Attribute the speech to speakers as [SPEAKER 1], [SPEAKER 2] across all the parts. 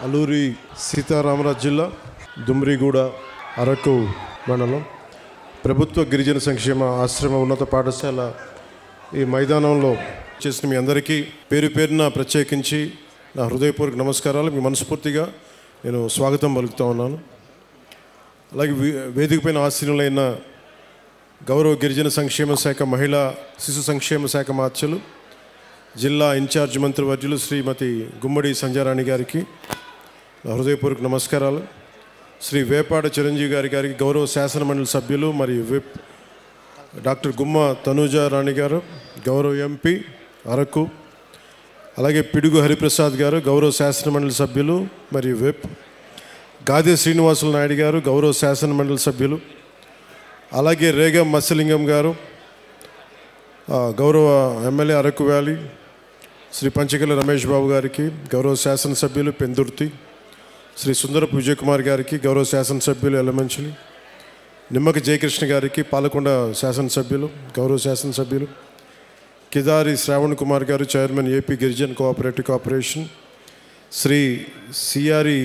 [SPEAKER 1] అల్లూరి సీతారామరాజు జిల్లా దుమ్రిగూడ అరకు మండలం ప్రభుత్వ గిరిజన సంక్షేమ ఆశ్రమ ఉన్నత పాఠశాల ఈ మైదానంలో చేసిన మీ అందరికీ పేరు పేరున ప్రత్యేకించి నా హృదయపూర్వక నమస్కారాలు. మీ మనస్ఫూర్తిగా నేను స్వాగతం పలుకుతూ ఉన్నాను. అలాగే వేదికపైన ఆశీనులైన గౌరవ గిరిజన సంక్షేమ శాఖ మహిళా శిశు సంక్షేమ శాఖ మార్చలు జిల్లా ఇన్ఛార్జ్ మంత్రివర్యులు శ్రీమతి గుమ్మడి సంజారాణి గారికి నా హృదయపూర్వక నమస్కారాలు. శ్రీ వేపాడ చిరంజీవి గారికి గౌరవ శాసనమండలి సభ్యులు మరియు విప్ డాక్టర్ గుమ్మ తనూజా రాణి గారు గౌరవ ఎంపీ అరకు, అలాగే పిడుగు హరిప్రసాద్ గారు గౌరవ శాసనమండలి సభ్యులు మరియు విప్, గాదే శ్రీనివాసులు నాయుడు గారు గౌరవ శాసనమండలి సభ్యులు, అలాగే రేగం మత్స్యలింగం గారు గౌరవ ఎమ్మెల్యే అరకు వ్యాలీ, శ్రీ పంచకల రమేష్ బాబు గారికి గౌరవ శాసనసభ్యులు పెందుర్తి, శ్రీ సుందరపు విజయ్ కుమార్ గారికి గౌరవ శాసనసభ్యులు ఎలమంచిలి, నిమ్మక జయకృష్ణ గారికి పాలకొండ శాసనసభ్యులు గౌరవ శాసనసభ్యులు, కిదారి శ్రావణ్ కుమార్ గారు chairman AP గిరిజన్ cooperative corporation, Shri సిఆరి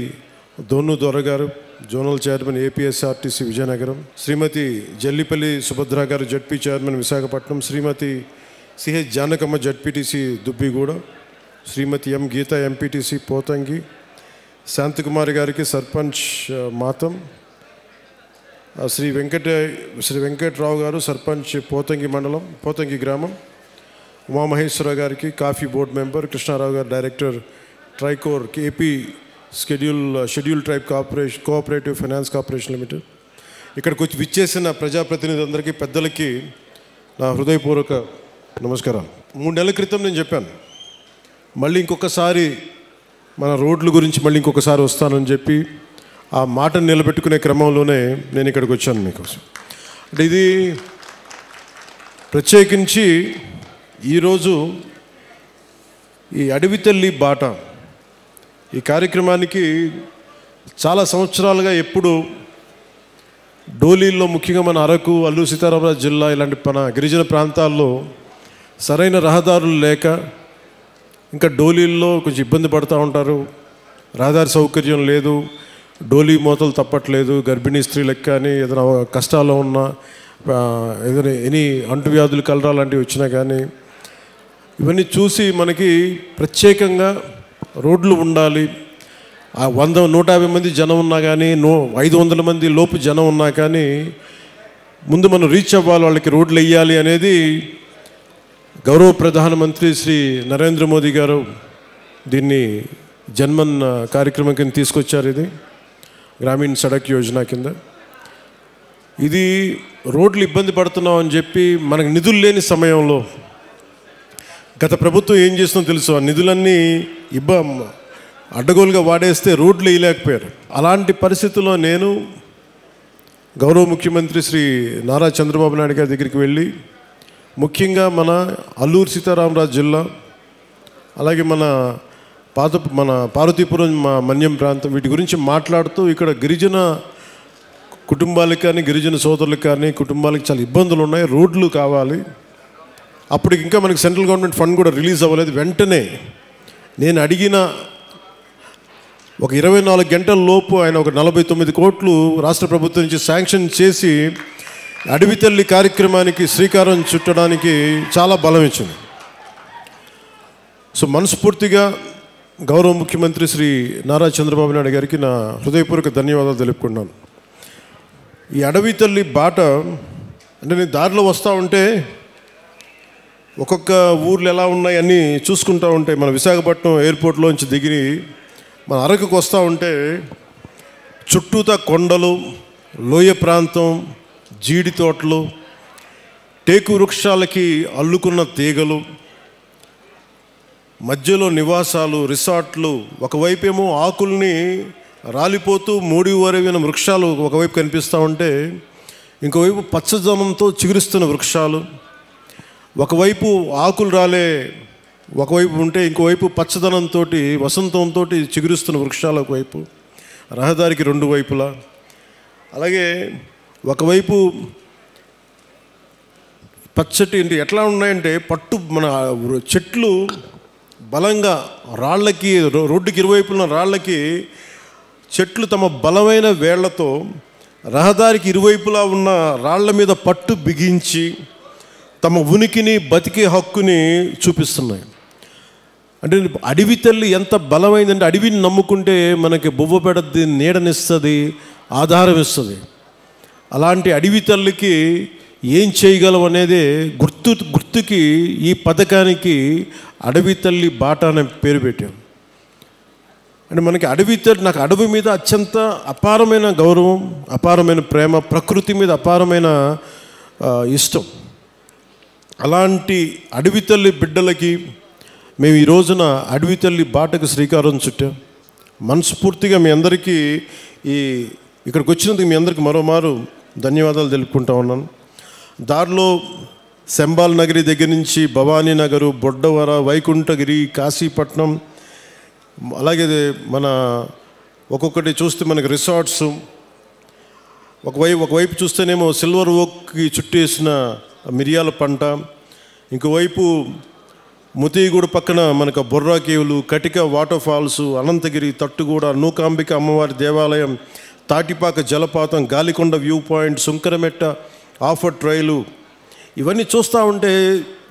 [SPEAKER 1] దోను దొర గారు జోనల్ చైర్మన్ ఏపీఎస్ఆర్టీసీ విజయనగరం, శ్రీమతి జల్లిపల్లి సుభద్ర గారు జడ్పీ చైర్మన్ విశాఖపట్నం, శ్రీమతి సిహెచ్ జానకమ్మ జడ్పీటీసీ దుబ్బిగూడ, శ్రీమతి ఎం గీత ఎంపీటీసీ పోతంగి, శాంతికుమారి గారికి సర్పంచ్ మాతం, శ్రీ వెంకట్రావు గారు సర్పంచ్ పోతంగి మండలం పోతంగి గ్రామం, ఉమామహేశ్వర గారికి కాఫీ బోర్డు మెంబర్, కృష్ణారావు గారు director TRICOR AP schedule tribe cooperative finance corporation limited. ఇక్కడికి వచ్చి విచ్చేసిన ప్రజాప్రతినిధులందరికీ పెద్దలకి నా హృదయపూర్వక నమస్కారాలు. 3 నెలల క్రితం నేను చెప్పాను మళ్ళీ ఇంకొకసారి మన రోడ్ల గురించి మళ్ళీ ఇంకొకసారి వస్తానని చెప్పి ఆ మాటను నిలబెట్టుకునే క్రమంలోనే నేను ఇక్కడికి వచ్చాను మీకోసం. అంటే ఇది ప్రత్యేకించి ఈరోజు ఈ అడవి తల్లి బాట ఈ కార్యక్రమానికి చాలా సంవత్సరాలుగా ఎప్పుడు డోలీల్లో ముఖ్యంగా మన అరకు అల్లూరి సీతారామరాజు జిల్లా ఇలాంటి మన గిరిజన ప్రాంతాల్లో సరైన రహదారులు లేక ఇంకా డోలీల్లో కొంచెం ఇబ్బంది పడుతూ ఉంటారు. రహదారి సౌకర్యం లేదు, డోలీ మోతలు తప్పట్లేదు, గర్భిణీ స్త్రీలకు కానీ ఏదైనా కష్టాల్లో ఉన్నా ఏదైనా ఎనీ అంటువ్యాధులు కలరా లాంటివి వచ్చినా కానీ ఇవన్నీ చూసి మనకి ప్రత్యేకంగా రోడ్లు ఉండాలి. 100-150 మంది జనం ఉన్నా కానీ 500 మంది లోపు జనం ఉన్నా కానీ ముందు మనం రీచ్ అవ్వాలి, వాళ్ళకి రోడ్లు వేయాలి అనేది గౌరవ ప్రధానమంత్రి శ్రీ నరేంద్ర మోదీ గారు దీన్ని జన్మన్ కార్యక్రమం కింద తీసుకొచ్చారు. ఇది గ్రామీణ సడక్ యోజన కింద. ఇది రోడ్లు ఇబ్బంది పడుతున్నాం అని చెప్పి మనకు నిధులు లేని సమయంలో గత ప్రభుత్వం ఏం చేస్తుందో తెలుసు, ఆ నిధులన్నీ అడ్డగోలుగా వాడేస్తే రోడ్లు వేయలేకపోయారు. అలాంటి పరిస్థితుల్లో నేను గౌరవ ముఖ్యమంత్రి శ్రీ నారా చంద్రబాబు నాయుడు గారి దగ్గరికి వెళ్ళి ముఖ్యంగా మన అల్లూరి సీతారామరాజు జిల్లా అలాగే మన పార్వతీపురం మన్యం ప్రాంతం వీటి గురించి మాట్లాడుతూ ఇక్కడ గిరిజన కుటుంబాలకు కానీ గిరిజన సోదరులకు కానీ కుటుంబాలకు చాలా ఇబ్బందులు ఉన్నాయి, రోడ్లు కావాలి. అప్పటికి ఇంకా మనకి సెంట్రల్ గవర్నమెంట్ ఫండ్ కూడా రిలీజ్ అవ్వలేదు. వెంటనే నేను అడిగిన ఒక 24 గంటల లోపు ఆయన ఒక 49 కోట్లు రాష్ట్ర ప్రభుత్వం నుంచి శాంక్షన్ చేసి అడవి తల్లి కార్యక్రమానికి శ్రీకారం చుట్టడానికి చాలా బలం ఇచ్చింది. సో మనస్ఫూర్తిగా గౌరవ ముఖ్యమంత్రి శ్రీ నారా చంద్రబాబు నాయుడు గారికి నా హృదయపూర్వక ధన్యవాదాలు తెలుపుకున్నాను. ఈ అడవి తల్లి బాట అంటే నేను దారిలో వస్తూ ఉంటే ఒక్కొక్క ఊర్లు ఎలా ఉన్నాయి అన్నీ చూసుకుంటూ ఉంటే మన విశాఖపట్నం ఎయిర్పోర్ట్లోంచి దిగి మన అరకుకు వస్తూ ఉంటే చుట్టూతా కొండలు, లోయ ప్రాంతం, జీడి తోటలు, టేకు వృక్షాలకి అల్లుకున్న తీగలు, మధ్యలో నివాసాలు, రిసార్ట్లు, ఒకవైపేమో ఆకుల్ని రాలిపోతూ వరవిన వృక్షాలు ఒకవైపు కనిపిస్తూ ఉంటే ఇంకోవైపు పచ్చదనంతో చిగురిస్తున్న వృక్షాలు, ఒకవైపు ఆకులు రాలే ఒకవైపు ఉంటే ఇంకోవైపు పచ్చదనంతో వసంతంతో చిగురిస్తున్న వృక్షాలు ఒకవైపు, రహదారికి 2 వైపులా, అలాగే ఒకవైపు పచ్చటి ఎట్లా ఉన్నాయంటే మన చెట్లు బలంగా రాళ్ళకి రోడ్డుకి ఇరువైపున రాళ్ళకి చెట్లు తమ బలమైన వేళ్లతో రహదారికి ఇరువైపులా ఉన్న రాళ్ల మీద పట్టు బిగించి తమ ఉనికిని బతికే హక్కుని చూపిస్తున్నాయి. అంటే అడవి తల్లి ఎంత బలమైందంటే అడవిని నమ్ముకుంటే మనకి బొవ్వ పెడద్ది, నీడనిస్తుంది, ఆధారం ఇస్తుంది. అలాంటి అడవి తల్లికి ఏం చేయగలం అనేది గుర్తుకి ఈ పథకానికి అడవి తల్లి బాట అనే పేరు పెట్టాం. అంటే మనకి నాకు అడవి మీద అత్యంత అపారమైన గౌరవం, అపారమైన ప్రేమ, ప్రకృతి మీద అపారమైన ఇష్టం. అలాంటి అడవి తల్లి బిడ్డలకి మేము ఈ రోజున అడవి తల్లి బాటకు శ్రీకారం చుట్టాం. మనస్ఫూర్తిగా మీ అందరికీ ఇక్కడికి వచ్చినందుకు మీ అందరికీ మరోమారు ధన్యవాదాలు తెలుపుకుంటా ఉన్నాను. దారిలో శంబాల్ నగరి దగ్గర నుంచి భవానీ నగరు, బొడ్డవర, వైకుంఠగిరి, కాశీపట్నం, అలాగే మన ఒక్కొక్కటి చూస్తే మనకి రిసార్ట్స్, ఒకవైపు చూస్తేనేమో సిల్వర్ ఓక్కి చుట్టేసిన మిరియాల పంట, ఇంకోవైపు ముతిగూడ పక్కన మనకు బొర్రా కేవులు, కటిక వాటర్ ఫాల్స్, అనంతగిరి, తట్టుగూడ, నూకాంబిక అమ్మవారి దేవాలయం, తాటిపాక జలపాతం, గాలికొండ వ్యూ పాయింట్, సుంకరమెట్ట ఆఫర్ ట్రైలు, ఇవన్నీ చూస్తూ ఉంటే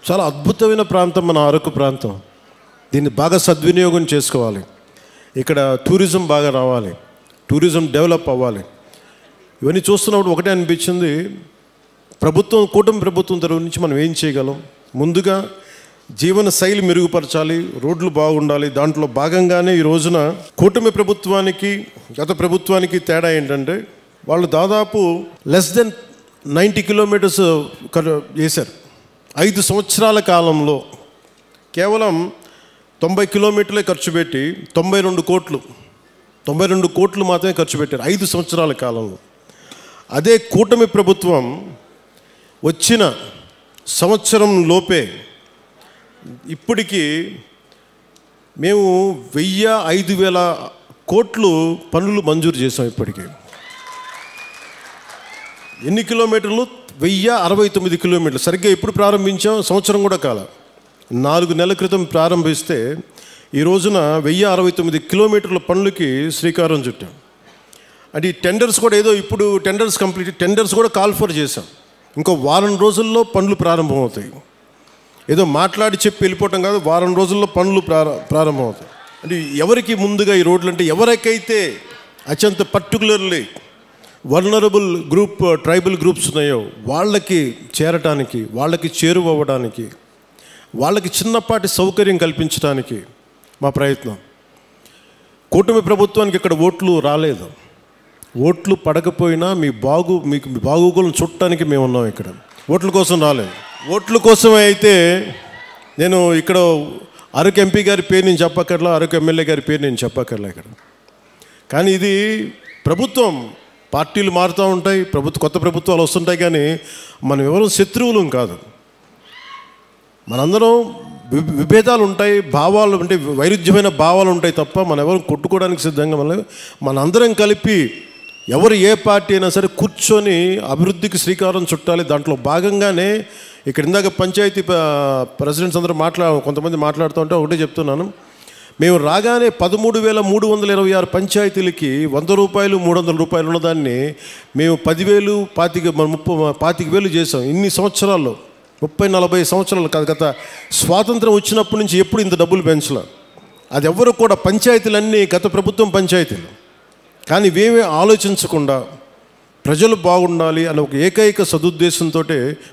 [SPEAKER 1] చాలా అద్భుతమైన ప్రాంతం మన అరకు ప్రాంతం. దీన్ని బాగా సద్వినియోగం చేసుకోవాలి. ఇక్కడ టూరిజం బాగా రావాలి, టూరిజం డెవలప్ అవ్వాలి. ఇవన్నీ చూస్తున్నప్పుడు ఒకటే అనిపించింది, కూటమి ప్రభుత్వం తరఫు నుంచి మనం ఏం చేయగలం? ముందుగా జీవన శైలి మెరుగుపరచాలి, రోడ్లు బాగుండాలి. దాంట్లో భాగంగానే ఈ రోజున కూటమి ప్రభుత్వానికి గత ప్రభుత్వానికి తేడా ఏంటంటే వాళ్ళు దాదాపు లెస్ దెన్ 90 కిలోమీటర్స్ చేశారు. 5 సంవత్సరాల కాలంలో కేవలం 90 కిలోమీటర్లే ఖర్చు పెట్టి 92 కోట్లు మాత్రమే ఖర్చు పెట్టారు 5 సంవత్సరాల కాలంలో. అదే కూటమి ప్రభుత్వం వచ్చిన సంవత్సరం లోపే ఇప్పటికీ మేము 1000-5000 కోట్లు పనులు మంజూరు చేసాం. ఇప్పటికీ ఎన్ని కిలోమీటర్లు? 1069 కిలోమీటర్లు. సరిగ్గా ఎప్పుడు ప్రారంభించాం? సంవత్సరం కూడా కాల, 4 నెలల క్రితం ప్రారంభిస్తే ఈ రోజున 1069 కిలోమీటర్ల పనులకి శ్రీకారం చుట్టాం. అంటే ఈ టెండర్స్ కూడా ఏదో ఇప్పుడు టెండర్స్ కూడా కాల్ ఫర్ చేశాం. ఇంకో వారం రోజుల్లో పనులు ప్రారంభమవుతాయి. ఏదో మాట్లాడి చెప్పి వెళ్ళిపోవటం కాదు, వారం రోజుల్లో పనులు ప్రారంభమవుతాయి. అంటే ఎవరికి ముందుగా ఈ రోడ్లు అంటే ఎవరికైతే అత్యంత particularly vulnerable group, tribal groups ఉన్నాయో వాళ్ళకి చేరటానికి, వాళ్ళకి చేరువవ్వడానికి, వాళ్ళకి చిన్నపాటి సౌకర్యం కల్పించడానికి మా ప్రయత్నం. కూటమి ప్రభుత్వానికి ఇక్కడ ఓట్లు రాలేదు. ఓట్లు పడకపోయినా మీకు బాగోగులను చుట్టానికి మేము ఉన్నాం. ఇక్కడ ఓట్ల కోసం రాలేదు. ఓట్ల కోసమే అయితే నేను ఇక్కడ అరకు ఎంపీ గారి పేరు నేను చెప్పక్కర్లా, అరకు ఎమ్మెల్యే గారి పేరు నేను చెప్పక్కర్లా ఇక్కడ. కానీ ఇది ప్రభుత్వం, పార్టీలు మారుతూ ఉంటాయి, కొత్త ప్రభుత్వాలు వస్తుంటాయి. కానీ మనం ఎవరు శత్రువులం కాదు. మనందరం విభేదాలు ఉంటాయి, భావాలు అంటే వైరుధ్యమైన భావాలు ఉంటాయి తప్ప మనం ఎవరు కొట్టుకోవడానికి సిద్ధంగా మనందరం కలిపి ఎవరు ఏ పార్టీ అయినా సరే కూర్చొని అభివృద్ధికి శ్రీకారం చుట్టాలి. దాంట్లో భాగంగానే ఇక్కడ ఇందాక పంచాయతీ ప్రెసిడెంట్స్ అందరూ కొంతమంది మాట్లాడుతూ ఉంటే ఒకటే చెప్తున్నాను. మేము రాగానే 13,326 పంచాయతీలకి 100 రూపాయలు 300 రూపాయలు ఉన్నదాన్ని మేము 10,000, 25,000 చేసాం. ఇన్ని సంవత్సరాల్లో 30-40 సంవత్సరాలు కాదు, గత స్వాతంత్రం వచ్చినప్పటి నుంచి ఎప్పుడు ఇంత డబ్బులు పెంచలే. అది ఎవరు కూడా పంచాయతీలన్నీ గత ప్రభుత్వం పంచాయతీలు. కానీ ఇవేమీ ఆలోచించకుండా ప్రజలు బాగుండాలి అనే ఒక ఏకైక సదుద్దేశంతో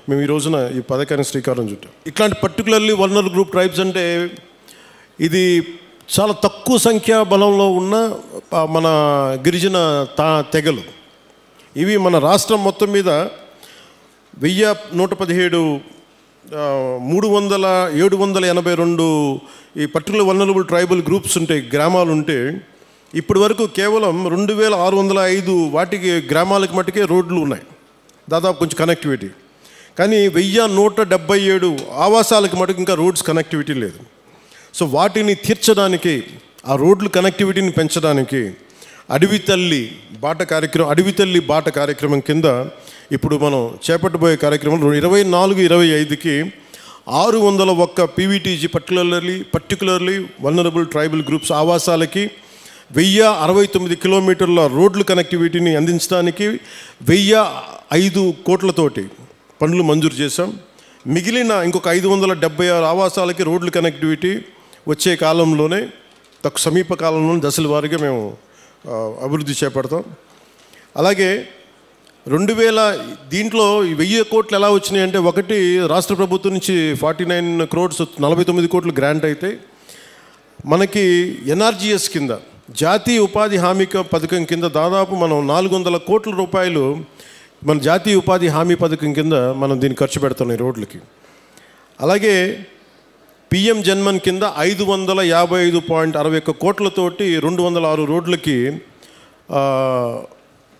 [SPEAKER 1] మేము ఈ రోజున ఈ పథకానికి శ్రీకారం చుట్టాం. ఇట్లాంటి పర్టికులర్లీ వల్నరబుల్ గ్రూప్ ట్రైబ్స్ అంటే ఇది చాలా తక్కువ సంఖ్యా బలంలో ఉన్న మన గిరిజన తెగలు. ఇవి మన రాష్ట్రం మొత్తం మీద 1117 782 ఈ పర్టికులర్ వల్నరబుల్ ట్రైబల్ గ్రూప్స్ ఉంటాయి, గ్రామాలు ఉంటే ఇప్పటి వరకు కేవలం 2605 వాటికి గ్రామాలకు మట్టుకే రోడ్లు ఉన్నాయి, దాదాపు కొంచెం కనెక్టివిటీ. కానీ 1177 ఆవాసాలకు మటుకు ఇంకా రోడ్స్ కనెక్టివిటీ లేదు. సో వాటిని తీర్చడానికి, ఆ రోడ్లు కనెక్టివిటీని పెంచడానికి అడవి తల్లి బాట కార్యక్రమం కింద ఇప్పుడు మనం చేపట్టబోయే కార్యక్రమంలో 24-25కి 601 PVTG particularly vulnerable tribal groups ఆవాసాలకి 1069 కిలోమీటర్ల రోడ్లు కనెక్టివిటీని అందించడానికి 1005 కోట్లతోటి పనులు మంజూరు చేశాం. మిగిలిన ఇంకొక 576 ఆవాసాలకి రోడ్లు కనెక్టివిటీ వచ్చే కాలంలోనే సమీప కాలంలోనే దశల వారీగా మేము అభివృద్ధి చేపడతాం. అలాగే 2000 దీంట్లో 1000 కోట్లు ఎలా వచ్చినాయి అంటే, ఒకటి రాష్ట్ర ప్రభుత్వం నుంచి 49 crores 49 కోట్లు గ్రాంట్ అయితే, మనకి ఎన్ఆర్జీఎస్ కింద జాతీయ ఉపాధి హామీ పథకం కింద దాదాపు మనం 400 కోట్ల రూపాయలు మన జాతీయ ఉపాధి హామీ పథకం కింద మనం దీన్ని ఖర్చు పెడుతున్నాం ఈ రోడ్లకి. అలాగే పిఎం జన్మన్ కింద 555.61 కోట్లతోటి 206 రోడ్లకి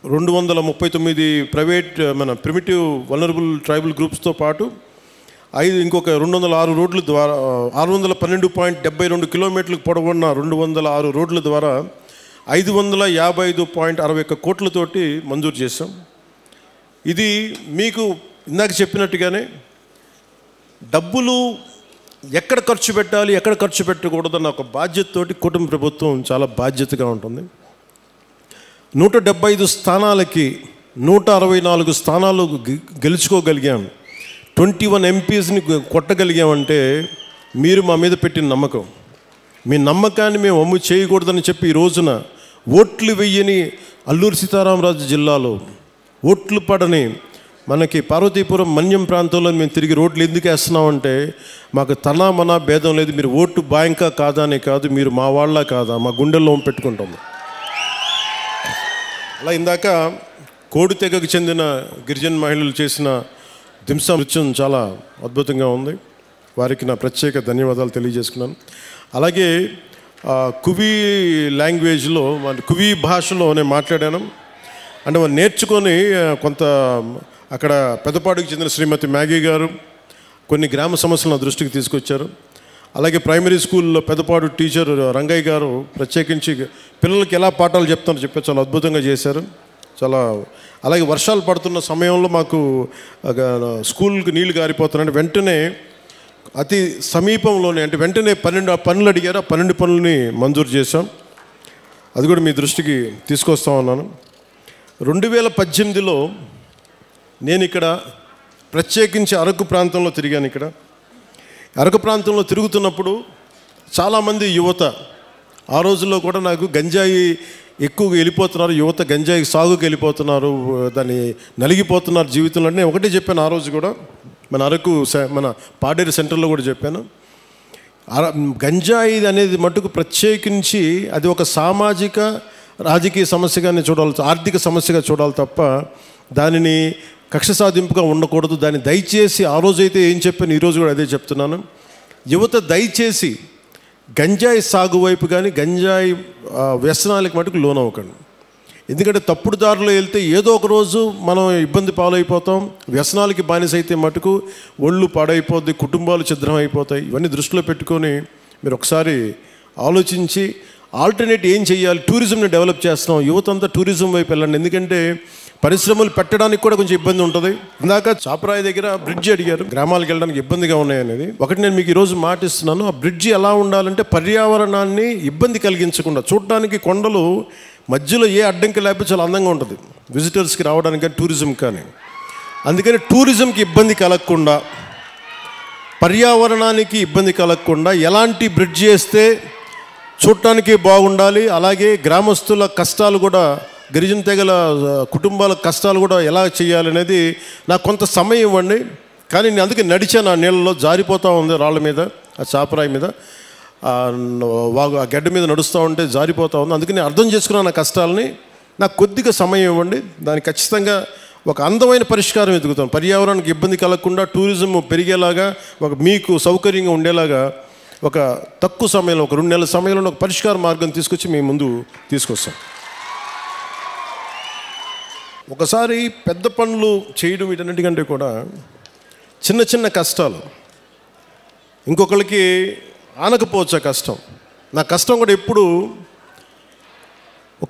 [SPEAKER 1] 239 ప్రైవేట్ మన ప్రిమిటివ్ వల్నరబుల్ ట్రైబల్ గ్రూప్స్తో పాటు ఇంకొక 206 రోడ్ల ద్వారా 612.72 కిలోమీటర్లకు పొడవున్న 206 రోడ్ల ద్వారా 555.61 కోట్లతోటి మంజూరు చేశాం. ఇది మీకు ఇందాక చెప్పినట్టుగానే డబ్బులు ఎక్కడ ఖర్చు పెట్టాలి, ఎక్కడ ఖర్చు పెట్టకూడదన్న ఒక బాధ్యతతోటి కుటుంబ ప్రభుత్వం చాలా బాధ్యతగా ఉంటుంది. 175 స్థానాలకి 164 స్థానాలు గెలుచుకోగలిగాం. 21 ఎంపీస్ని కొట్టగలిగామంటే మీరు మా మీద పెట్టిన నమ్మకం. మీ నమ్మకాన్ని మేము అమ్ము చేయకూడదని చెప్పి ఈ రోజున ఓట్లు వెయ్యని అల్లూరి సీతారామరాజు జిల్లాలో ఓట్లు పడని మనకి పార్వతీపురం మన్యం ప్రాంతంలో మేము తిరిగి రోడ్లు ఎందుకు వేస్తున్నామంటే, మాకు తనా మనా భేదం లేదు. మీరు ఓటు బాయంకా కాదా అనే కాదు, మీరు మా వాళ్ళ కాదా, మా గుండెల్లో పెట్టుకుంటాము. అలా ఇందాక కోడి తెగకు చెందిన గిరిజన మహిళలు చేసిన దింసా నృత్యం చాలా అద్భుతంగా ఉంది. వారికి నా ప్రత్యేక ధన్యవాదాలు తెలియజేసుకున్నాను. అలాగే కువి లాంగ్వేజ్లో కువి భాషలో నేను మాట్లాడాను. అంటే వాళ్ళు నేర్చుకొని కొంత అక్కడ పెద్దపాడుకు చెందిన శ్రీమతి మ్యాగీ గారు కొన్ని గ్రామ సమస్యలు నా దృష్టికి తీసుకొచ్చారు. అలాగే ప్రైమరీ స్కూల్లో పెద్దపాడు టీచర్ రంగయ్య గారు ప్రత్యేకించి పిల్లలకి ఎలా పాఠాలు చెప్తారో చెప్పి చాలా అద్భుతంగా చేశారు. చాలా అలాగే వర్షాలు పడుతున్న సమయంలో మాకు స్కూల్కి నీళ్లు గారిపోతున్నాయంటే వెంటనే అతి సమీపంలోనే అంటే వెంటనే 12 పనులు అడిగారు. ఆ 12 పనులని మంజూరు చేశాం. అది కూడా మీ దృష్టికి తీసుకొస్తా ఉన్నాను. 2018లో నేను ఇక్కడ ప్రత్యేకించి అరకు ప్రాంతంలో తిరిగాను. ఇక్కడ అరకు ప్రాంతంలో తిరుగుతున్నప్పుడు చాలామంది యువత ఆ రోజుల్లో కూడా నాకు గంజాయి ఎక్కువగా వెళ్ళిపోతున్నారు, యువత గంజాయి సాగుకి వెళ్ళిపోతున్నారు, దాన్ని నలిగిపోతున్నారు జీవితంలో. నేను ఒకటే చెప్పాను ఆ రోజు కూడా, మన అరకు మన పాడేరు సెంటర్లో కూడా చెప్పాను. గంజాయి అనేది మటుకు ప్రత్యేకించి అది ఒక సామాజిక రాజకీయ సమస్యగానే చూడాలి, ఆర్థిక సమస్యగా చూడాలి తప్ప దానిని కక్ష సాధింపుగా ఉండకూడదు. దాన్ని దయచేసి ఆ రోజైతే ఏం చెప్పాను ఈరోజు కూడా అదే చెప్తున్నాను. యువత దయచేసి గంజాయి సాగు వైపు కానీ గంజాయి వ్యసనాలకు మటుకు లోనవ్వకండి. ఎందుకంటే తప్పుడు దారిలో వెళ్తే ఏదో ఒక రోజు మనం ఇబ్బంది పాలైపోతాం. వ్యసనాలకి బానిస అయితే మటుకు ఒళ్ళు పాడైపోద్ది, కుటుంబాలు ఛిద్రం అయిపోతాయి. ఇవన్నీ దృష్టిలో పెట్టుకొని మీరు ఒకసారి ఆలోచించి ఆల్టర్నేట్ ఏం చేయాలి. టూరిజంని డెవలప్ చేస్తున్నాం, యువత అంతా టూరిజం వైపు వెళ్ళండి. ఎందుకంటే పరిశ్రమలు పెట్టడానికి కూడా కొంచెం ఇబ్బంది ఉంటుంది. ఇందాక చాపరాయి దగ్గర బ్రిడ్జి అడిగారు, గ్రామాలకు వెళ్ళడానికి ఇబ్బందిగా ఉన్నాయనేది. ఒకటి నేను మీకు ఈరోజు మాటిస్తున్నాను, ఆ బ్రిడ్జి ఎలా ఉండాలంటే పర్యావరణాన్ని ఇబ్బంది కలిగించకుండా, చూడటానికి కొండలు మధ్యలో ఏ అడ్డంకి లేకపోతే చాలా అందంగా ఉంటుంది విజిటర్స్కి రావడానికి కానీ టూరిజం కానీ. అందుకని టూరిజంకి ఇబ్బంది కలగకుండా, పర్యావరణానికి ఇబ్బంది కలగకుండా ఎలాంటి బ్రిడ్జి వేస్తే చూడటానికి బాగుండాలి, అలాగే గ్రామస్తుల కష్టాలు కూడా, గిరిజన తెగల కుటుంబాల కష్టాలు కూడా ఎలా చేయాలనేది నాకు కొంత సమయం ఇవ్వండి. కానీ నేను అందుకే నడిచాను, ఆ నీళ్ళలో జారిపోతూ ఉంది, రాళ్ళ మీద, ఆ చాపరాయి మీద, ఆ గడ్డ మీద నడుస్తూ ఉంటే జారిపోతూ ఉంది. అందుకని అర్థం చేసుకున్నాను నా కష్టాలని. నాకు కొద్దిగా సమయం ఇవ్వండి, దానికి ఖచ్చితంగా ఒక అందమైన పరిష్కారం వెతుకుతాం. పర్యావరణానికి ఇబ్బంది కలగకుండా టూరిజం పెరిగేలాగా, మీకు సౌకర్యంగా ఉండేలాగా ఒక తక్కువ సమయంలో, ఒక 2 నెలల సమయంలో ఒక పరిష్కార మార్గం తీసుకొచ్చి మీ ముందు తీసుకొస్తాం. ఒకసారి పెద్ద పనులు చేయడం వీటన్నిటికంటే కూడా చిన్న చిన్న కష్టాలు ఇంకొకరికి ఆనకపోవచ్చు. ఆ కష్టం, నా కష్టం కూడా ఎప్పుడు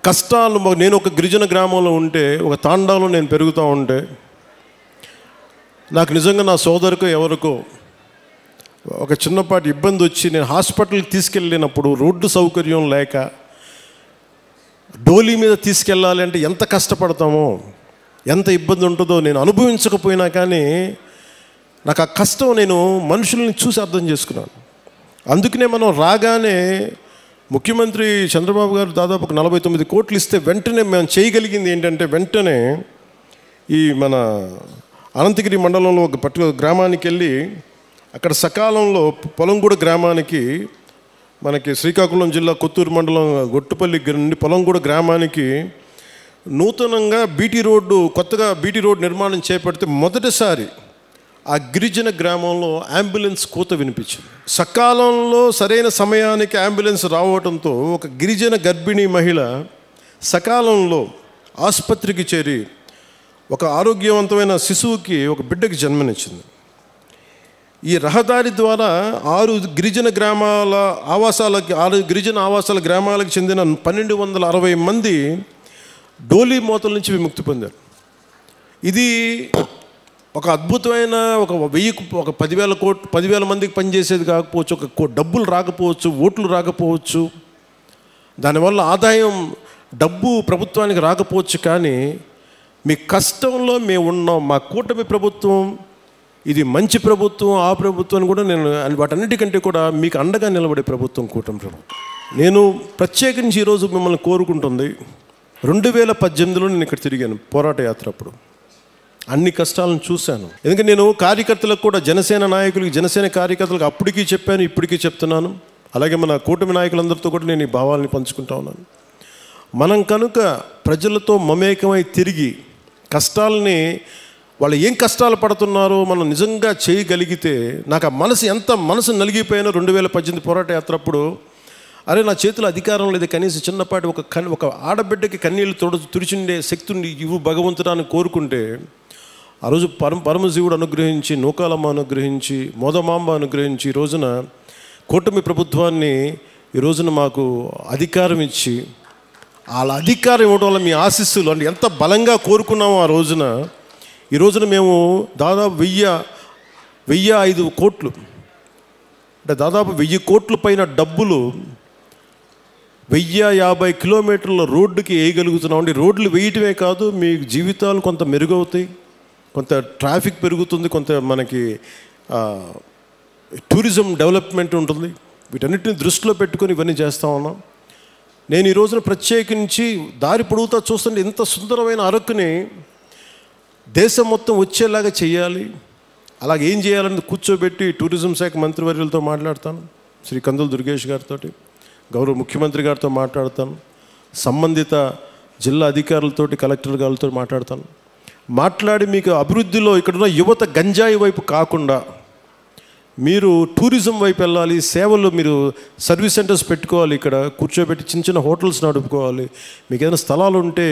[SPEAKER 1] కష్టాలు. నేను ఒక గిరిజన గ్రామంలో ఉంటే, ఒక తాండాలో నేను పెరుగుతూ ఉంటే, నాకు నిజంగా నా సోదరుకో ఎవరికో ఒక చిన్నపాటి ఇబ్బంది వచ్చి నేను హాస్పిటల్కి తీసుకెళ్ళినప్పుడు రోడ్డు సౌకర్యం లేక డోలీ మీద తీసుకెళ్ళాలి అంటే ఎంత కష్టపడతామో, ఎంత ఇబ్బంది ఉంటుందో నేను అనుభవించకపోయినా కానీ నాకు ఆ కష్టం నేను మనుషుల్ని చూసి అర్థం చేసుకున్నాను. అందుకనే మనం రాగానే ముఖ్యమంత్రి చంద్రబాబు గారు దాదాపు 49 కోట్లు ఇస్తే వెంటనే మేము చేయగలిగింది ఏంటంటే, వెంటనే ఈ మన అనంతగిరి మండలంలో ఒక పర్టికులర్ గ్రామానికి వెళ్ళి అక్కడ సకాలంలో పొలంగూడ గ్రామానికి, మనకి శ్రీకాకుళం జిల్లా కొత్తూరు మండలం గొట్టుపల్లి నుండి పొలంగూడ గ్రామానికి నూతనంగా కొత్తగా బీటీ రోడ్డు నిర్మాణం చేపడితే మొదటిసారి ఆ గిరిజన గ్రామంలో అంబులెన్స్ కూత వినిపించింది. సకాలంలో సరైన సమయానికి అంబులెన్స్ రావడంతో ఒక గిరిజన గర్భిణీ మహిళ సకాలంలో ఆసుపత్రికి చేరి ఒక ఆరోగ్యవంతమైన శిశువుకి, ఒక బిడ్డకి జన్మనిచ్చింది. ఈ రహదారి ద్వారా 6 గిరిజన ఆవాసాల గ్రామాలకు చెందిన 1260 మంది డోలీ మోతల నుంచి విముక్తి పొందారు. ఇది ఒక అద్భుతమైన ఒక 10,000 మందికి పనిచేసేది కాకపోవచ్చు, ఒక డబ్బులు రాకపోవచ్చు, ఓట్లు రాకపోవచ్చు, దానివల్ల ఆదాయం డబ్బు ప్రభుత్వానికి రాకపోవచ్చు, కానీ మీ కష్టంలో మేము ఉన్నాం. మా కూటమి ప్రభుత్వం ఇది మంచి ప్రభుత్వం, ఆ ప్రభుత్వాన్ని కూడా నేను వాటన్నిటికంటే కూడా మీకు అండగా నిలబడే ప్రభుత్వం కూటమి ప్రభుత్వం. నేను ప్రత్యేకించి ఈరోజు మిమ్మల్ని కోరుకుంటుంది, 2018లో నేను ఇక్కడ తిరిగాను పోరాట యాత్ర. అప్పుడు అన్ని కష్టాలను చూశాను. ఎందుకంటే నేను కార్యకర్తలకు కూడా, జనసేన నాయకులకి, జనసేన కార్యకర్తలకు అప్పటికీ చెప్పాను, ఇప్పటికీ చెప్తున్నాను. అలాగే మన కూటమి నాయకులందరితో కూడా నేను ఈ భావాలని పంచుకుంటా ఉన్నాను. మనం కనుక ప్రజలతో మమేకమై తిరిగి కష్టాలని, వాళ్ళు ఏం కష్టాలు పడుతున్నారో మనం నిజంగా చేయగలిగితే, నాకు ఆ మనసు నలిగిపోయిన 2018 పోరాట యాత్ర అప్పుడు, అరే నా చేతిలో అధికారం లేదు, కనీసం చిన్నపాటి ఒక ఆడబిడ్డకి కన్నీళ్ళు తుడిచిండే శక్తిని ఇవ్వు భగవంతుడాన్ని కోరుకుంటే, ఆ రోజు పరమశివుడు అనుగ్రహించి, నూకాలమ్మ అనుగ్రహించి, మోదమాంబ అనుగ్రహించి, ఈ రోజున కూటమి ప్రభుత్వాన్ని ఈ రోజున మాకు అధికారం ఇచ్చి, వాళ్ళ అధికారం ఇవ్వడం వల్ల మీ ఆశీస్సులు అంటే ఎంత బలంగా కోరుకున్నామో ఆ రోజున, ఈ రోజున మేము దాదాపు 1005 కోట్లు, అంటే దాదాపు 1000 కోట్ల పైన డబ్బులు 1050 కిలోమీటర్ల రోడ్డుకి వేయగలుగుతున్నాం. అంటే రోడ్లు వేయటమే కాదు, మీ జీవితాలు కొంత మెరుగవుతాయి, కొంత ట్రాఫిక్ పెరుగుతుంది, కొంత మనకి టూరిజం డెవలప్మెంట్ ఉంటుంది. వీటన్నిటిని దృష్టిలో పెట్టుకొని ఇవన్నీ చేస్తూ ఉన్నాం. నేను ఈ రోజున ప్రత్యేకించి దారి పొడుగుతా చూస్తుంటే ఇంత సుందరమైన అరకుని దేశం మొత్తం వచ్చేలాగా చేయాలి. అలాగే ఏం చేయాలని కూర్చోబెట్టి టూరిజం శాఖ మంత్రివర్యులతో మాట్లాడతాను, శ్రీ కందుల దుర్గేష్ గారితో, గౌరవ ముఖ్యమంత్రి గారితో మాట్లాడతాను, సంబంధిత జిల్లా అధికారులతోటి, కలెక్టర్ గారితో మాట్లాడి మీకు అభివృద్ధిలో ఇక్కడున్న యువత గంజాయి వైపు కాకుండా మీరు టూరిజం వైపు వెళ్ళాలి, సేవలు, మీరు సర్వీస్ సెంటర్స్ పెట్టుకోవాలి, ఇక్కడ కూర్చోబెట్టి చిన్న హోటల్స్ నడుపుకోవాలి. మీకు ఏదైనా స్థలాలు ఉంటే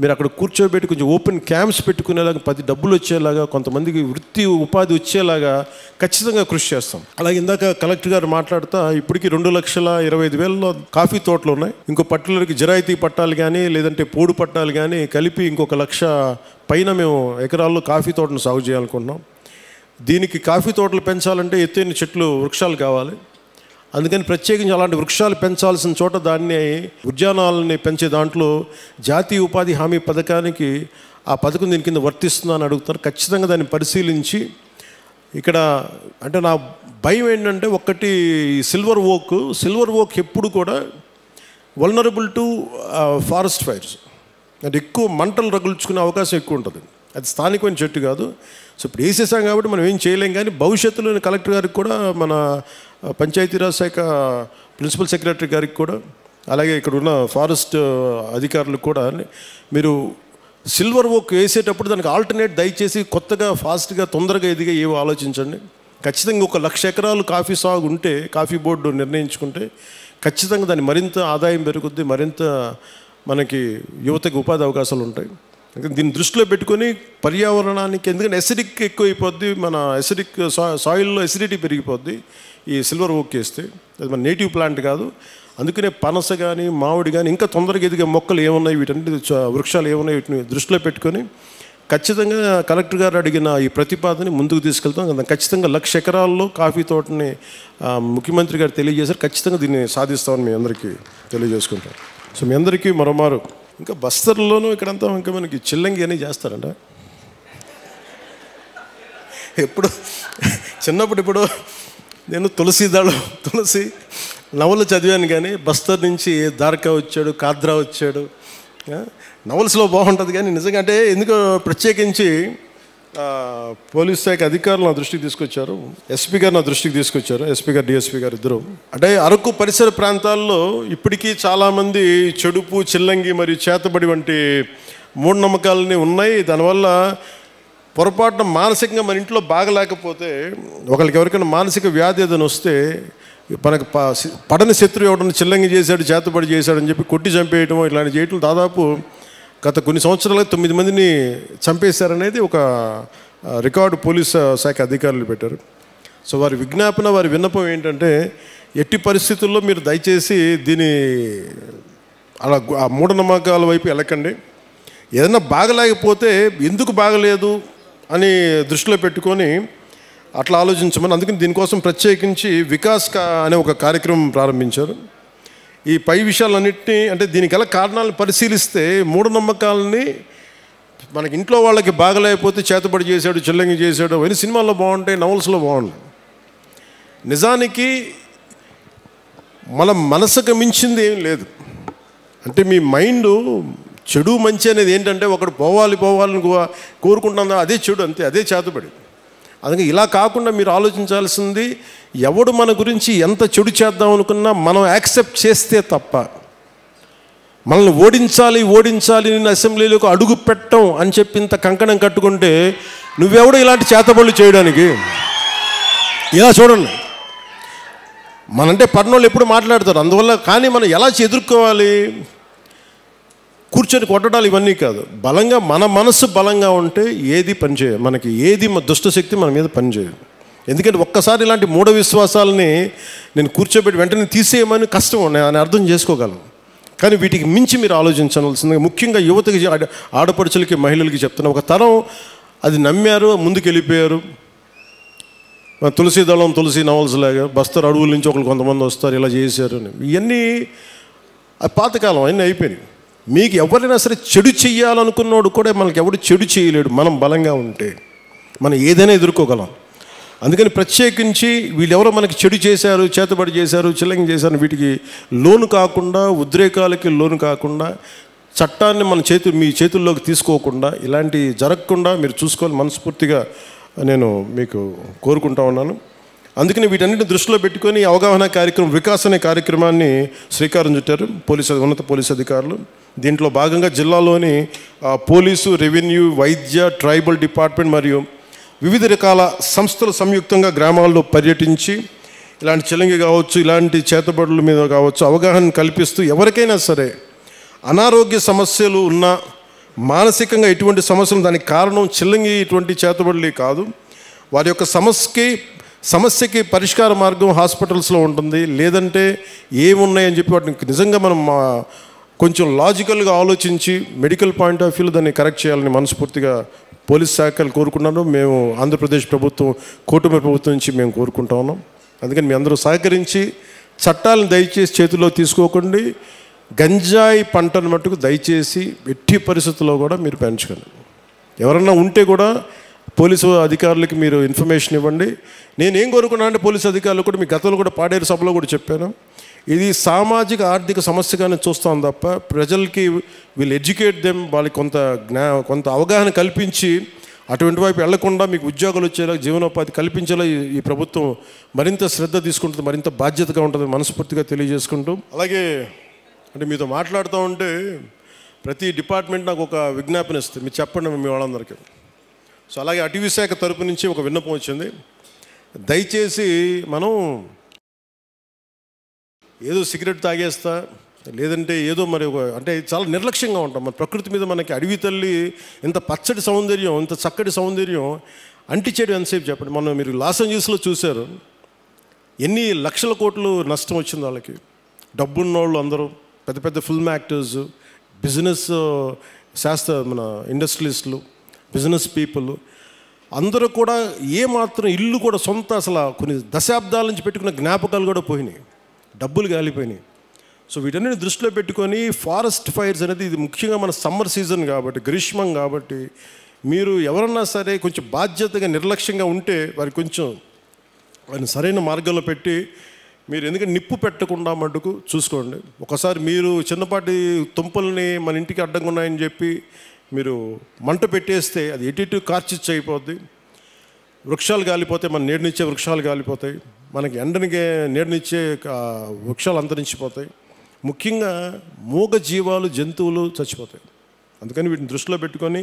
[SPEAKER 1] మీరు అక్కడ కూర్చోబెట్టి కొంచెం ఓపెన్ క్యాంప్స్ పెట్టుకునేలాగా, 10 డబ్బులు వచ్చేలాగా, కొంతమందికి వృత్తి ఉపాధి వచ్చేలాగా ఖచ్చితంగా కృషి చేస్తాం. అలాగే ఇందాక కలెక్టర్ గారు మాట్లాడుతూ ఇప్పటికీ 2,25,000 కాఫీ తోటలు ఉన్నాయి. ఇంకో పట్టులకి జిరాయితీ పట్టాలు కానీ, లేదంటే పోడు పట్టాలు కానీ కలిపి ఇంకొక 1,00,000 పైన మేము ఎకరాల్లో కాఫీ తోటను సాగు చేయాలనుకుంటున్నాం. దీనికి కాఫీ తోటలు పెంచాలంటే ఎత్తైన చెట్లు, వృక్షాలు కావాలి. అందుకని ప్రత్యేకించి అలాంటి వృక్షాలు పెంచాల్సిన చోట దాన్ని ఉద్యానాలని పెంచే దాంట్లో జాతీయ ఉపాధి హామీ పథకానికి ఆ పథకం దీని కింద వర్తిస్తుందని అడుగుతారు. ఖచ్చితంగా దాన్ని పరిశీలించి, ఇక్కడ అంటే నా భయం ఏంటంటే, ఒకటి సిల్వర్ ఓక్ ఎప్పుడు కూడా వల్నరబుల్ టు ఫారెస్ట్ ఫైర్స్, అంటే ఎక్కువ మంటలు రగుల్చుకునే అవకాశం ఎక్కువ ఉంటుంది. అది స్థానికమైన చెట్టు కాదు. సో ఇప్పుడు వేసేసాం కాబట్టి మనం ఏం చేయలేం. కానీ భవిష్యత్తులో కలెక్టర్ గారికి కూడా, మన పంచాయతీరాజ్ శాఖ ప్రిన్సిపల్ సెక్రటరీ గారికి కూడా, అలాగే ఇక్కడ ఉన్న ఫారెస్ట్ అధికారులకు కూడా, మీరు సిల్వర్ ఓక్ వేసేటప్పుడు దానికి ఆల్టర్నేట్ దయచేసి కొత్తగా, ఫాస్ట్గా, తొందరగా ఎదిగా ఏవో ఆలోచించండి. ఖచ్చితంగా 1,00,000 ఎకరాలు కాఫీ సాగు ఉంటే, కాఫీ బోర్డు నిర్ణయించుకుంటే ఖచ్చితంగా దాన్ని మరింత ఆదాయం పెరుగుద్ది, మరింత మనకి యువతకి ఉపాధి అవకాశాలు ఉంటాయి. దీన్ని దృష్టిలో పెట్టుకొని పర్యావరణానికి, ఎందుకంటే ఎసిడిక్ ఎక్కువైపోద్ది, మన ఎసిడిక్ సాయిల్లో ఎసిడిటీ పెరిగిపోద్ది ఈ సిల్వర్ ఓక్ వేస్తే. అది మన నేటివ్ ప్లాంట్ కాదు. అందుకనే పనస కానీ, మామిడి కానీ, ఇంకా తొందరగా ఎదిగే మొక్కలు ఏమున్నాయి, వీటన్నిటి వృక్షాలు ఏమున్నాయి, వీటిని దృష్టిలో పెట్టుకొని ఖచ్చితంగా కలెక్టర్ గారు అడిగిన ఈ ప్రతిపాదన ముందుకు తీసుకెళ్తాం. ఖచ్చితంగా 1,00,000 ఎకరాల్లో కాఫీ తోటని ముఖ్యమంత్రి గారు తెలియజేశారు. ఖచ్చితంగా దీన్ని సాధిస్తామని మీ అందరికీ తెలియజేసుకుంటాం. సో మీ అందరికీ మరోమారు ఇంకా బస్తర్లోనూ ఇక్కడంతా ఇంకా మనకి చిల్లంగి అని చేస్తారంట. ఎప్పుడు చిన్నప్పుడు ఇప్పుడు నేను తులసి నవలు చదివాను, కానీ బస్తర్ నుంచి దార్కా వచ్చాడు, కాద్రా వచ్చాడు. నవల్స్లో బాగుంటుంది, కానీ నిజంగా అంటే ఎందుకో ప్రత్యేకించి పోలీస్ శాఖ అధికారులు నా దృష్టికి తీసుకొచ్చారు, ఎస్పీ గారు నా దృష్టికి తీసుకొచ్చారు, ఎస్పీ గారు డిఎస్పీ గారు ఇద్దరు. అంటే అరకు పరిసర ప్రాంతాల్లో ఇప్పటికీ చాలామంది చెడుపు, చిల్లంగి మరియు చేతబడి వంటి మూఢనమ్మకాలని ఉన్నాయి. దానివల్ల పొరపాటున మానసికంగా మన ఇంట్లో బాగలేకపోతే, ఒకరికి ఎవరికైనా మానసిక వ్యాధి ఏదైనా వస్తే మనకు పడని శత్రువు ఎవడన్నా చిల్లంగి చేశాడు, చేతబడి చేశాడని చెప్పి కొట్టి చంపేయటం, ఇలాంటి చేయటం దాదాపు గత కొన్ని సంవత్సరాలుగా 9 మందిని చంపేశారనేది ఒక రికార్డు పోలీస్ శాఖ అధికారులు పెట్టారు. సో వారి విజ్ఞాపన, వారి విన్నపం ఏంటంటే, ఎట్టి పరిస్థితుల్లో మీరు దయచేసి దీని అలా ఆ మూఢనమ్మకాల వైపు వెళ్ళకండి. ఏదైనా బాగలేకపోతే ఎందుకు బాగలేదు అని దృష్టిలో పెట్టుకొని అట్లా ఆలోచించమని, అందుకని దీనికోసం ప్రత్యేకించి వికాస్ అనే ఒక కార్యక్రమం ప్రారంభించారు. ఈ పై విషయాలన్నింటినీ, అంటే దీనికి గల కారణాలను పరిశీలిస్తే మూఢనమ్మకాలని మనకి ఇంట్లో వాళ్ళకి బాగలేకపోతే చేతబడి చేశాడు, చిల్లంగి చేశాడు అవన్నీ సినిమాల్లో బాగుంటాయి, నవల్స్లో బాగుంటాయి. నిజానికి మన మనసుకు మించింది ఏం లేదు. అంటే మీ మైండ్ చెడు మంచి అనేది ఏంటంటే, ఒకడు పోవాలని కోరుకుంటుందా, అదే చెడు, అంతే, అదే చేతబడి. అందుకే ఇలా కాకుండా మీరు ఆలోచించాల్సింది, ఎవడు మన గురించి ఎంత చెడు చేద్దాం అనుకున్నా మనం యాక్సెప్ట్ చేస్తే తప్ప, మనల్ని ఓడించాలి నేను అసెంబ్లీలోకి అడుగు పెట్టం అని చెప్పి ఇంత కంకణం కట్టుకుంటే నువ్వెవడు ఇలాంటి చేతబడులు చేయడానికి? ఇలా చూడండి, మనంటే పట్టణంలో ఎప్పుడు మాట్లాడతారు, అందువల్ల. కానీ మనం ఎలా ఎదుర్కోవాలి? కూర్చొని కొట్టడాలు ఇవన్నీ కాదు. బలంగా మన మనసు బలంగా ఉంటే ఏది పనిచేయదు, మనకి ఏది దుష్టశక్తి మన మీద పనిచేయదు. ఎందుకంటే ఒక్కసారి ఇలాంటి మూఢ విశ్వాసాలని నేను కూర్చోబెట్టి వెంటనే తీసేయమని కష్టం, నేను అర్థం చేసుకోగలను. కానీ వీటికి మించి మీరు ఆలోచించాల్సిందిగా, ముఖ్యంగా యువతకి, ఆడపడుచులకి, మహిళలకి చెప్తున్నా. ఒక తరం అది నమ్మారు, ముందుకు వెళ్ళిపోయారు. తులసి నవల్స్ లాగా బస్తర్ అడవుల నుంచి ఒకరు కొంతమంది వస్తారు, ఇలా చేశారు అని. ఇవన్నీ పాతకాలం, అన్నీ అయిపోయినాయి. మీకు ఎవరైనా సరే చెడు చెయ్యాలనుకున్నోడు కూడా మనకి ఎవడు చెడు చేయలేడు, మనం బలంగా ఉంటే మనం ఏదైనా ఎదుర్కోగలం. అందుకని ప్రత్యేకించి వీళ్ళెవరో మనకి చెడు చేశారు, చేతబడి చేశారు, చిల్లంగి చేశారు, వీటికి లోను కాకుండా, ఉద్రేకాలకి లోను కాకుండా, చట్టాన్ని మీ చేతుల్లోకి తీసుకోకుండా, ఇలాంటి జరగకుండా మీరు చూసుకోవాలి మనస్ఫూర్తిగా నేను మీకు కోరుకుంటా ఉన్నాను. అందుకని వీటన్నిటిని దృష్టిలో పెట్టుకొని అవగాహన కార్యక్రమం, వికాస్ అనే కార్యక్రమాన్ని శ్రీకారం చుట్టారు ఉన్నత పోలీసు అధికారులు. దీంట్లో భాగంగా జిల్లాలోని పోలీసు, రెవెన్యూ, వైద్య, ట్రైబల్ డిపార్ట్మెంట్ మరియు వివిధ రకాల సంస్థలు సంయుక్తంగా గ్రామాల్లో పర్యటించి ఇలాంటి చిల్లంగి కావచ్చు, ఇలాంటి చేతబడుల మీద కావచ్చు అవగాహన కల్పిస్తూ, ఎవరికైనా సరే అనారోగ్య సమస్యలు ఉన్నా, మానసికంగా ఎటువంటి సమస్యలు, దానికి కారణం చిల్లంగి ఇటువంటి చేతబడులే కాదు, వారి యొక్క సమస్యకి పరిష్కార మార్గం హాస్పిటల్స్లో ఉంటుంది. లేదంటే ఏమున్నాయని చెప్పి వాటిని నిజంగా మనం కొంచెం లాజికల్గా ఆలోచించి మెడికల్ పాయింట్ ఆఫ్ వ్యూలో దాన్ని కరెక్ట్ చేయాలని మనస్ఫూర్తిగా పోలీస్ శాఖలు కోరుకున్నాను. మేము ఆంధ్రప్రదేశ్ ప్రభుత్వం, కూటమి ప్రభుత్వం నుంచి మేము కోరుకుంటా ఉన్నాం. అందుకని మీ అందరూ సహకరించి చట్టాలను దయచేసి చేతుల్లో తీసుకోకండి. గంజాయి పంటను మట్టుకు దయచేసి ఎట్టి పరిస్థితుల్లో కూడా మీరు పెంచకండి. ఎవరన్నా ఉంటే కూడా పోలీసు అధికారులకి మీరు ఇన్ఫర్మేషన్ ఇవ్వండి. నేనేం కోరుకున్నా అంటే, పోలీసు అధికారులు కూడా మీ గతంలో కూడా పాడేరు సభలో కూడా చెప్పాను, ఇది సామాజిక ఆర్థిక సమస్యగానే చూస్తాం తప్ప ప్రజలకి వీళ్ళు ఎడ్యుకేట్ దెమ్, వాళ్ళకి కొంత అవగాహన కల్పించి అటువంటి వైపు వెళ్లకుండా మీకు ఉద్యోగాలు వచ్చేలా, జీవనోపాధి కల్పించేలా ఈ ప్రభుత్వం మరింత శ్రద్ధ తీసుకుంటుంది, మరింత బాధ్యతగా ఉంటుంది మనస్ఫూర్తిగా తెలియజేసుకుంటూ. అలాగే అంటే మీతో మాట్లాడుతూ ఉంటే ప్రతి డిపార్ట్మెంట్ నాకు ఒక విజ్ఞాపన ఇస్తుంది, మీరు చెప్పండి మీ వాళ్ళందరికీ. సో అలాగే అటవీ శాఖ తరపు నుంచి ఒక విన్నపం వచ్చింది. దయచేసి మనం ఏదో సిగరెట్ తాగేస్తా, లేదంటే ఏదో మరి అంటే చాలా నిర్లక్ష్యంగా ఉంటాం. మన ప్రకృతి మీద మనకి అడవి తల్లి ఇంత పచ్చడి సౌందర్యం, ఇంత చక్కటి సౌందర్యం అంటిచేయడం ఎంతసేపు చెప్పండి. మీరు లాస్ ఏంజల్స్లో చూశారు, ఎన్ని లక్షల కోట్లు నష్టం వచ్చింది వాళ్ళకి. డబ్బున్న వాళ్ళు అందరూ పెద్ద పెద్ద ఫిల్మ్ యాక్టర్స్, బిజినెస్ మన ఇండస్ట్రియలిస్టులు, బిజినెస్ పీపుల్ అందరూ కూడా ఏమాత్రం ఇల్లు కూడా సొంత అసలు కొన్ని దశాబ్దాల నుంచి పెట్టుకున్న జ్ఞాపకాలు కూడా పోయినాయి, డబ్బులు గాలిపోయినాయి. సో వీటన్నిటిని దృష్టిలో పెట్టుకొని ఫారెస్ట్ ఫైర్స్ అనేది ఇది ముఖ్యంగా మన సమ్మర్ సీజన్ కాబట్టి, గ్రీష్మం కాబట్టి, మీరు ఎవరన్నా సరే కొంచెం బాధ్యతగా నిర్లక్ష్యంగా ఉంటే వారిని సరైన మార్గంలో పెట్టి మీరు ఎందుకంటే నిప్పు పెట్టకుండా మటుకు చూసుకోండి. ఒకసారి మీరు చిన్నపాటి తుంపల్ని మన ఇంటికి అడ్డంగా ఉన్నాయని చెప్పి మీరు మంట పెట్టేస్తే అది ఎటు కార్చిచ్చు అయిపోద్ది. వృక్షాలు కాలిపోతాయి, మన నీడనిచ్చే వృక్షాలు కాలిపోతాయి, మనకి ఎండనికే నీడనిచ్చే వృక్షాలు అంతరించిపోతాయి. ముఖ్యంగా మూగ జీవాలు, జంతువులు చచ్చిపోతాయి. అందుకని వీటిని దృష్టిలో పెట్టుకొని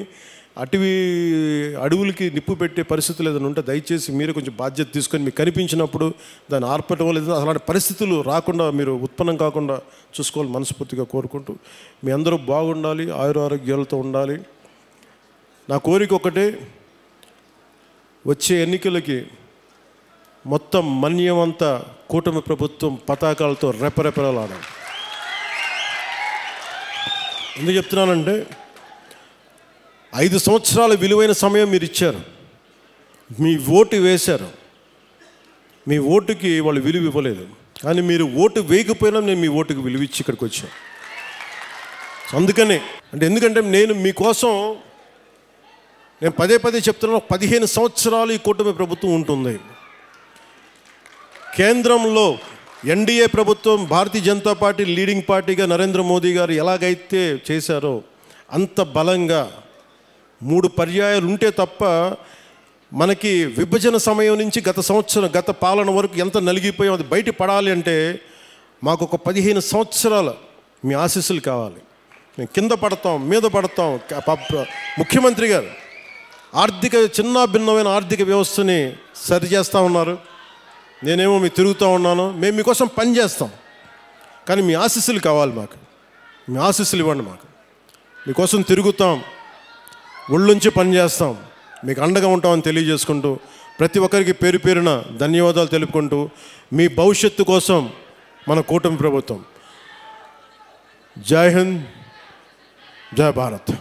[SPEAKER 1] అడవులకి నిప్పు పెట్టే పరిస్థితులు ఏదైనా ఉంటే దయచేసి మీరే కొంచెం బాధ్యత తీసుకొని మీకు కనిపించినప్పుడు దాన్ని ఆర్పటం లేదా అలాంటి పరిస్థితులు రాకుండా మీరు ఉత్పన్నం కాకుండా చూసుకోవాలి మనస్ఫూర్తిగా కోరుకుంటూ, మీ అందరూ బాగుండాలి, ఆయురారోగ్యాలతో ఉండాలి. నా కోరిక ఒకటే, వచ్చే ఎన్నికలకి మొత్తం మన్యమంతా కూటమి ప్రభుత్వం పతాకాలతో రెపరెపలాడాలి. ఎందుకు చెప్తున్నానంటే 5 సంవత్సరాల విలువైన సమయం మీరు ఇచ్చారు, మీ ఓటు వేశారు, మీ ఓటుకి వాళ్ళు విలువ ఇవ్వలేదు. కానీ మీరు ఓటు వేయకపోయినా నేను మీ ఓటుకి విలువ ఇచ్చి ఇక్కడికి వచ్చాను. అందుకనే ఎందుకంటే నేను మీకోసం నేను పదే చెప్తున్నాను, 15 సంవత్సరాలు ఈ కూటమి ప్రభుత్వం ఉంటుంది. కేంద్రంలో ఎన్డీఏ ప్రభుత్వం, భారతీయ జనతా పార్టీ లీడింగ్ పార్టీగా నరేంద్ర మోదీ గారు ఎలాగైతే చేశారో అంత బలంగా 3 పర్యాయాలు ఉంటే తప్ప మనకి విభజన సమయం నుంచి గత పాలన వరకు ఎంత నలిగిపోయాం అది బయట పడాలి అంటే మాకు ఒక 15 సంవత్సరాల మీ ఆశీస్సులు కావాలి. మేము కింద పడతాం, మీద పడతాం. ముఖ్యమంత్రి గారు భిన్నమైన ఆర్థిక వ్యవస్థని సరిచేస్తూ ఉన్నారు, నేనేమో మీకు తిరుగుతూ ఉన్నాను. మేము మీకోసం పని చేస్తాం, కానీ మీ ఆశీస్సులు కావాలి మాకు. మీ ఆశీస్సులు ఇవ్వండి మాకు. మీకోసం తిరుగుతాం, ఒళ్ళుంచి పని చేస్తాం, మీకు అండగా ఉంటామని తెలియజేసుకుంటూ ప్రతి ఒక్కరికి పేరు పేరున ధన్యవాదాలు తెలుపుకుంటూ మీ భవిష్యత్తు కోసం మన కూటమి ప్రభుత్వం. జై హింద్, జై భారత్.